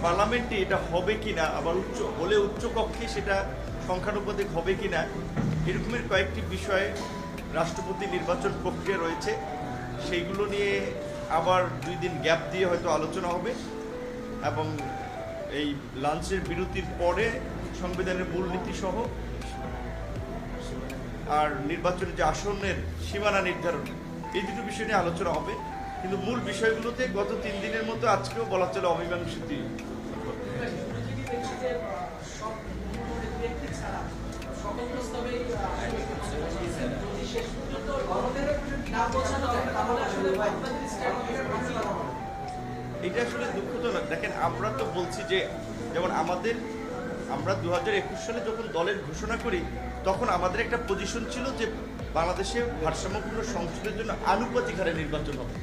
পার্লামেন্টে এটা হবে কিনা, আবার উচ্চ কক্ষে সেটা সংখ্যানুপাতিক হবে কিনা, এরকমের কয়েকটি বিষয়ে রাষ্ট্রপতি নির্বাচন প্রক্রিয়া রয়েছে। সেইগুলো নিয়ে আবার 2 দিন গ্যাপ দিয়ে হয়তো আলোচনা হবে এবং এই লাঞ্চের বিরতির পরে সংবিধানের মূলনীতি সহ আর নির্বাচনের যে আসনের সীমানা নির্ধারণ, এই দুটো বিষয় নিয়ে আলোচনা হবে। কিন্তু মূল বিষয়গুলোতে গত 3 দিনের মতো আজকেও বলা চলে অমীমাংসিত। এটা আসলে দুঃখজনক। দেখেন, আমরা তো বলছি যে যেমন আমরা 2021 সালে যখন দলের ঘোষণা করি তখন আমাদের একটা পজিশন ছিল যে বাংলাদেশে ভারসাম্যপূর্ণ সংসদের জন্য আনুপাতিক হারে নির্বাচন হবে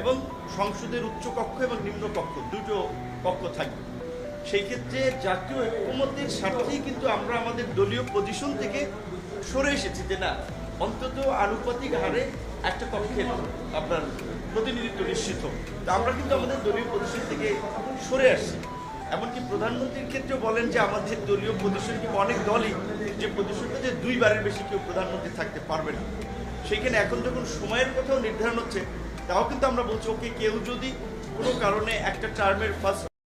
এবং সংসদের উচ্চ কক্ষ এবং নিম্ন কক্ষ দুটো কক্ষ থাকবে। সেই ক্ষেত্রে জাতীয় ঐক্যমত্যের স্বার্থেই কিন্তু আমরা আমাদের দলীয় পজিশন থেকে সরে এসেছি যে না, অন্তত আনুপাতিক হারে একটা কক্ষের আপনার প্রতিনিধিত্ব নিশ্চিত হোক। তা আমরা কিন্তু আমাদের দলীয় পজিশন থেকে সরে আসছি। এমনকি প্রধানমন্ত্রীর ক্ষেত্রেও বলেন যে আমাদের দলীয় পজিশন কিংবা অনেক দলই যে পজিশনটা যে 2 বারের বেশি কেউ প্রধানমন্ত্রী থাকতে পারবে না। সেইখানে এখন যখন সময়ের কথাও নির্ধারণ হচ্ছে, তাও কিন্তু আমরা বলছি ওকে, কেউ যদি কোনো কারণে একটা টার্মের ফার্স্ট